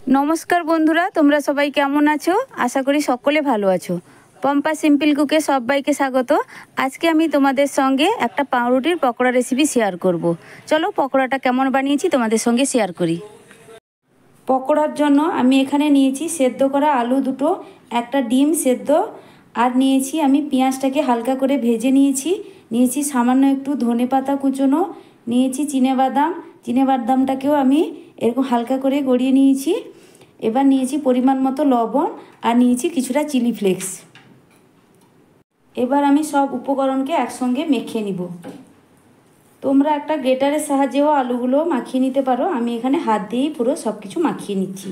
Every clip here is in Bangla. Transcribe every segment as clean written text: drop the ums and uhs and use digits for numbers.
नमस्कार बंधुरा तोमरा सबाई केमन आछो। आशा करी सकले भालो आछो। पम्पा सिम्पल कुके सबाइके स्वागत। आज के आमी तोमादेर संगे एकटा पाउरुटिर पकोड़ा रेसिपि शेयर करब। चलो पकोड़ाटा केमन बानिয়েছি तोमादेर संगे शेयर करी। पकोड़ार जन्य आमी एखाने निয়েছি सेদ্ধ करा आलू दुटो, एकटा डिम सेদ্ধ और निয়েছি आमी पेঁয়াজটাকে हालका करे भेजे निয়েছি सामान्य एकटू धनेपाता कुचोनो, निয়েছি চিনেবাদামটাকেও আমি এরকম হালকা করে গড়িয়ে নিয়েছি। এবার নিয়েছি পরিমাণ মতো লবণ আর নিয়েছি কিছুটা চিলি ফ্লেক্স। এবার আমি সব উপকরণকে একসঙ্গে মেখে নিব। তোমরা একটা গ্রেটারের সাহায্যেও আলুগুলো মাখিয়ে নিতে পারো। আমি এখানে হাত দিয়েই পুরো সব কিছু মাখিয়ে নিচ্ছি।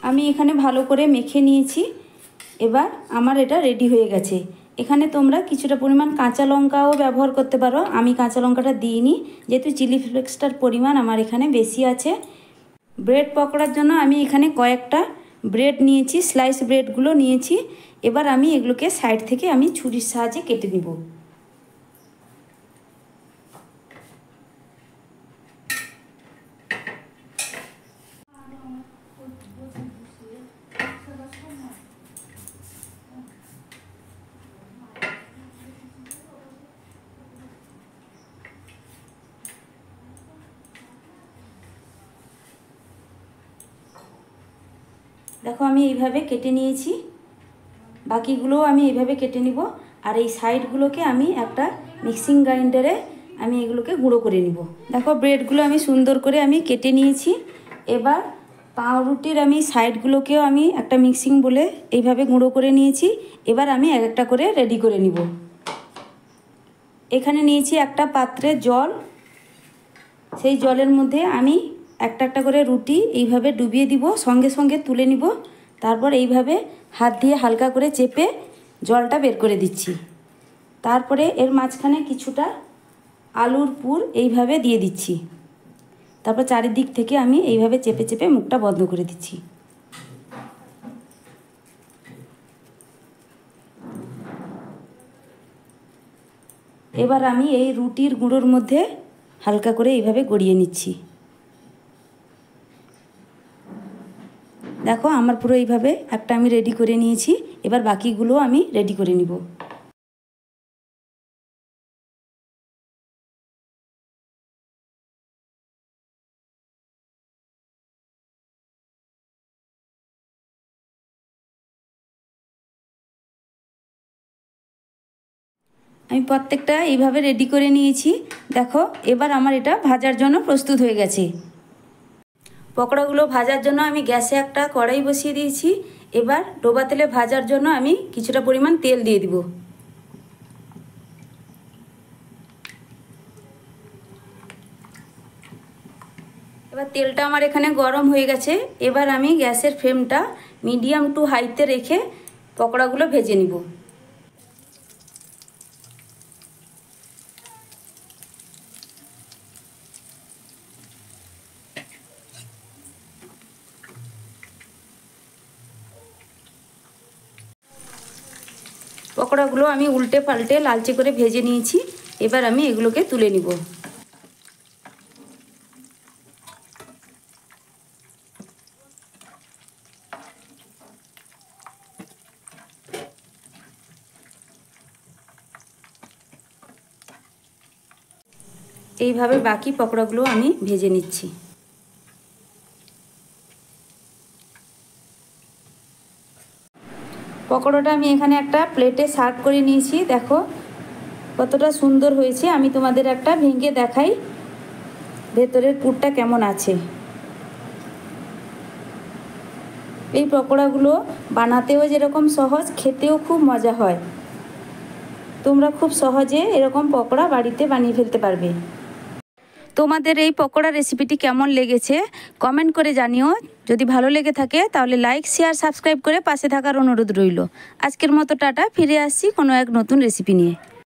আমি এখানে ভালো করে মেখে নিয়েছি। এবার আমার এটা রেডি হয়ে গেছে। এখানে তোমরা কিছুটা পরিমাণ কাঁচা লঙ্কাও ব্যবহার করতে পারো। আমি কাঁচা লঙ্কাটা দিইনি যেহেতু চিলি ফ্লেক্সটার পরিমাণ আমার এখানে বেশি আছে। ব্রেড পকোড়ার জন্য আমি এখানে কয়েকটা ব্রেড নিয়েছি, স্লাইস ব্রেডগুলো নিয়েছি। এবার আমি এগুলোকে সাইড থেকে আমি ছুরির সাহায্যে কেটে নিব। देखो আমি এইভাবে কেটে নিয়েছি, বাকিগুলো আমি এইভাবে কেটে নিব। আর এই সাইডগুলোকে আমি একটা মিক্সিং গ্রাইন্ডারে আমি এগুলোকে গুঁড়ো করে নিব। দেখো ব্রেডগুলো আমি সুন্দর করে আমি কেটে নিয়েছি। এবার পাউরুটির আমি সাইডগুলোকেও আমি একটা মিক্সিং বলে এইভাবে গুঁড়ো করে নিয়েছি। এবার আমি এক একটা করে রেডি করে নিব। এখানে নিয়েছি একটা পাত্রে জল, সেই জলের মধ্যে আমি একটা একটা করে রুটি এইভাবে ডুবিয়ে দিব, সঙ্গে সঙ্গে তুলে নিব। তারপর এইভাবে হাত দিয়ে হালকা করে চেপে জলটা বের করে দিচ্ছি। তারপরে এর মাঝখানে কিছুটা আলুর পুর এইভাবে দিয়ে দিচ্ছি। তারপর চারিদিক থেকে আমি এইভাবে চেপে চেপে মুখটা বন্ধ করে দিচ্ছি। এবার আমি এই রুটির গুঁড়োর মধ্যে হালকা করে এইভাবে গড়িয়ে নিচ্ছি। দেখো আমার পুরো এইভাবে একটা আমি রেডি করে নিয়েছি। এবার বাকিগুলো আমি রেডি করে নিব। আমি প্রত্যেকটা এইভাবে রেডি করে নিয়েছি। দেখো এবার আমার এটা ভাজার জন্য প্রস্তুত হয়ে গেছে। পকোড়াগুলো ভাজার জন্য আমি গ্যাসে একটা কড়াই বসিয়ে দিয়েছি। এবার ডোবা তেলে ভাজার জন্য আমি কিছুটা পরিমাণ তেল দিয়ে দিব। এবার তেলটা আমার এখানে গরম হয়ে গেছে। এবার আমি গ্যাসের ফ্লেমটা মিডিয়াম টু হাইতে রেখে পকোড়াগুলো ভেজে নিব। পকোড়াগুলো আমি উল্টে পাল্টে লালচে করে ভেজে নিয়েছি। এবার আমি এগুলোকে তুলে নিব। এইভাবে বাকি পকোড়াগুলো আমি ভেজে নিচ্ছি। পকোড়াটা আমি এখানে একটা প্লেটে সার্ভ করে নিয়েছি। দেখো কতটা সুন্দর হয়েছে। আমি তোমাদের একটা ভেঙে দেখাই ভেতরের পুরটা কেমন আছে। এই পকোড়াগুলো বানাতেও যেরকম সহজ, খেতেও খুব মজা হয়। তোমরা খুব সহজে এরকম পকোড়া বাড়িতে বানিয়ে ফেলতে পারবে। তোমাদের এই পকোড়া রেসিপিটি কেমন লেগেছে কমেন্ট করে জানিও। যদি ভালো লেগে থাকে তাহলে লাইক, শেয়ার, সাবস্ক্রাইব করে পাশে থাকার অনুরোধ রইল। আজকের মতো টাটা, ফিরে আসছি কোনো এক নতুন রেসিপি নিয়ে।